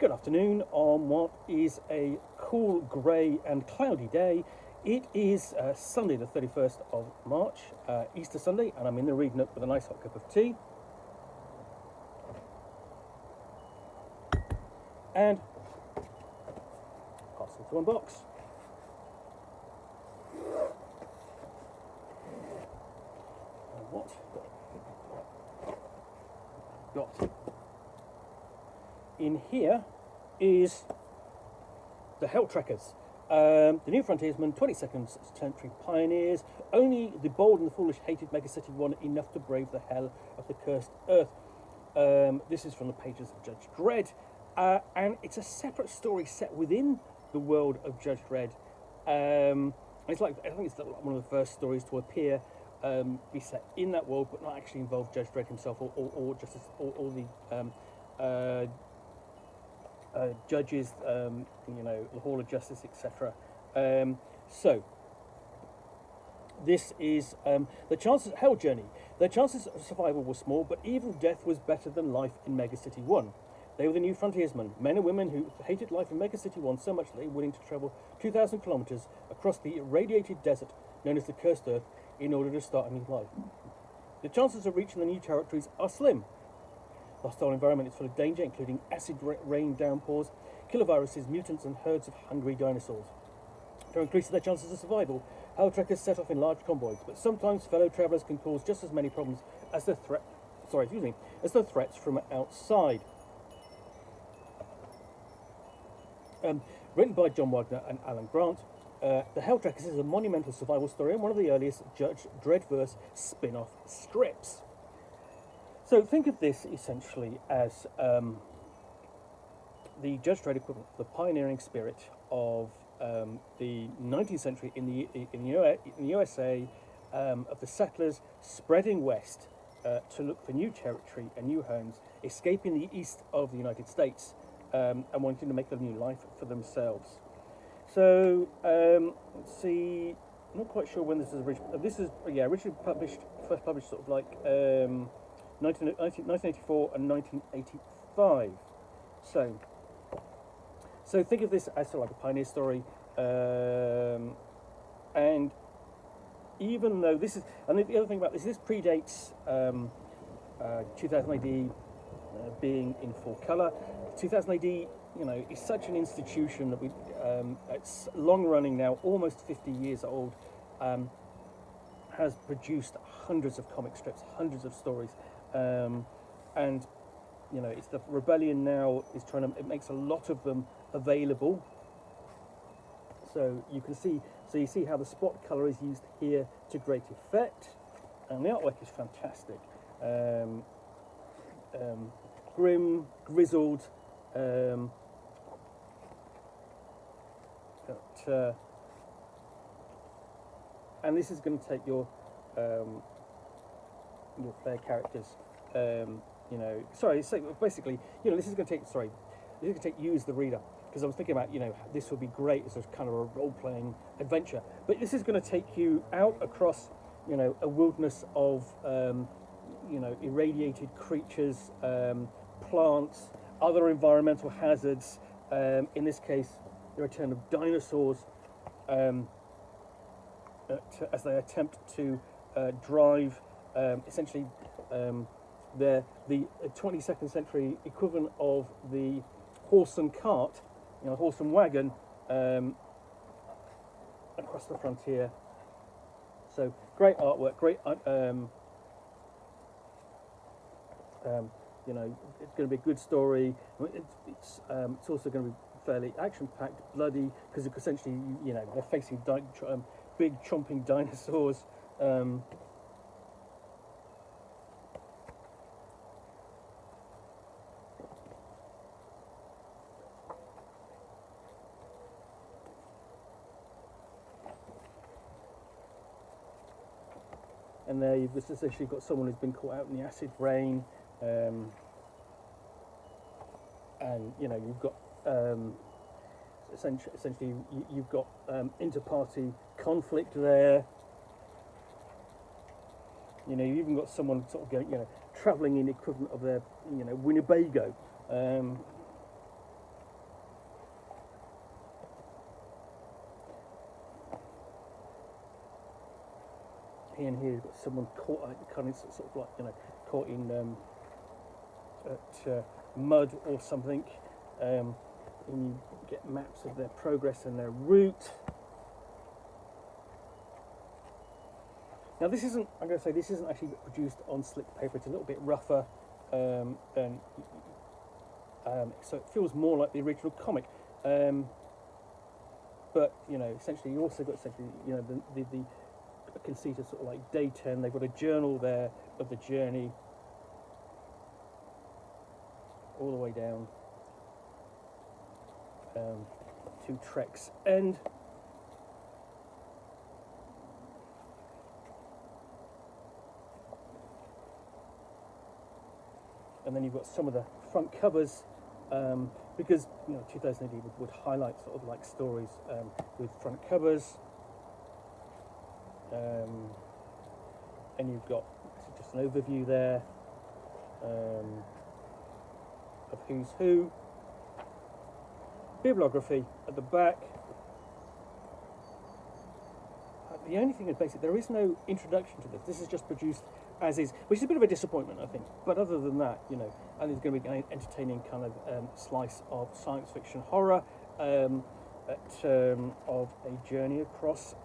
Good afternoon on what is a cool, grey and cloudy day. It is Sunday the 31st of March, Easter Sunday, and I'm in the reading Nook with a nice hot cup of tea. And parcel to unbox. And what got in here is the Helltrekkers, the new frontiersmen, 22nd century pioneers. Only the bold and the foolish hated Megacity 1 enough to brave the hell of the cursed earth. This is from the pages of Judge Dredd, and it's a separate story set within the world of Judge Dredd. It's like, I think it's one of the first stories to appear, be set in that world, but not actually involve Judge Dredd himself or Justice or the judges, the Hall of Justice, etc. So this is the chances. Hell Journey. Their chances of survival were small, but evil death was better than life in Megacity 1. They were the new frontiersmen, men and women who hated life in Megacity 1 so much that they were willing to travel 2,000 kilometers across the irradiated desert known as the Cursed Earth in order to start a new life. The chances of reaching the new territories are slim. The hostile environment is full of danger, including acid rain downpours, killer viruses, mutants, and herds of hungry dinosaurs. To increase their chances of survival, Helltrekkers set off in large convoys, but sometimes fellow travellers can cause just as many problems as the threats from outside. Written by John Wagner and Alan Grant, the Helltrekkers is a monumental survival story and one of the earliest Judge Dreddverse spin-off strips. So think of this essentially as the Judge Dredd equivalent, the pioneering spirit of the 19th century in the USA, of the settlers spreading west to look for new territory and new homes, escaping the east of the United States and wanting to make a new life for themselves. So let's see, I'm not quite sure when this is originally. This is originally first published sort of like 1984 and 1985. So think of this as sort of like a pioneer story, and even though this is, and the other thing about this predates 2000 AD being in full colour. 2000 AD, is such an institution that it's long running now, almost 50 years old, has produced hundreds of comic strips, hundreds of stories. And it's the Rebellion now is it makes a lot of them available. So you can see, you see how the spot colour is used here to great effect, and the artwork is fantastic. Grim, grizzled, and this is going to take your player characters. So basically, this is going to take you as the reader, because I was thinking about, this would be great as a kind of a role-playing adventure, but this is going to take you out across, a wilderness of, irradiated creatures, plants, other environmental hazards. In this case, the return of dinosaurs, as they attempt to drive, essentially, the 22nd century equivalent of the horse and cart, horse and wagon, across the frontier. So great artwork, great. It's going to be a good story. It's also going to be fairly action-packed, bloody, because essentially, they're facing big chomping dinosaurs. And there you've just essentially got someone who's been caught out in the acid rain, and you've got essentially you've got inter-party conflict there. You've even got someone sort of going, travelling in equivalent of their, Winnebago. And here you've got someone caught, kind of sort of like, you know, caught in mud or something. And you get maps of their progress and their route. Now this isn't, I'm going to say, this isn't actually produced on slick paper. It's a little bit rougher than, so it feels more like the original comic. But, you know, essentially you also got, essentially, you know, the conceit of sort of like day 10. They've got a journal there of the journey all the way down to Trek's End. And then you've got some of the front covers, because, you know, 2000 AD would highlight sort of like stories with front covers. And you've got just an overview there of who's who. Bibliography at the back. The only thing is basically there is no introduction to this. This is just produced as is, which is a bit of a disappointment, I think. But other than that, you know, and it's going to be an entertaining kind of slice of science fiction horror, of a journey across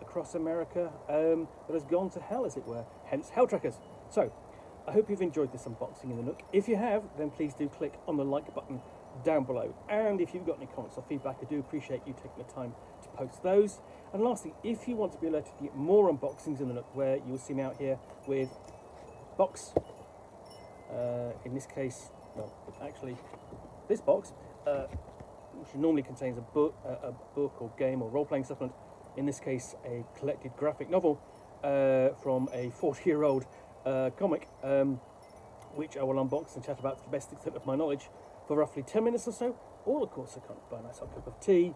across America that has gone to hell, as it were. Hence, Helltrekkers. So, I hope you've enjoyed this unboxing in the Nook. If you have, then please do click on the like button down below. And if you've got any comments or feedback, I do appreciate you taking the time to post those. And lastly, if you want to be alerted to get more unboxings in the Nook, where you'll see me out here with box, in this case, well, actually, this box, which normally contains a book or game or role-playing supplement, in this case, a collected graphic novel from a 40-year-old comic, which I will unbox and chat about to the best extent of my knowledge for roughly 10 minutes or so, or of course I can't buy a nice hot cup of tea,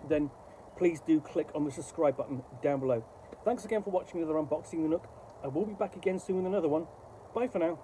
then please do click on the subscribe button down below. Thanks again for watching another unboxing the Nook. I will be back again soon with another one. Bye for now.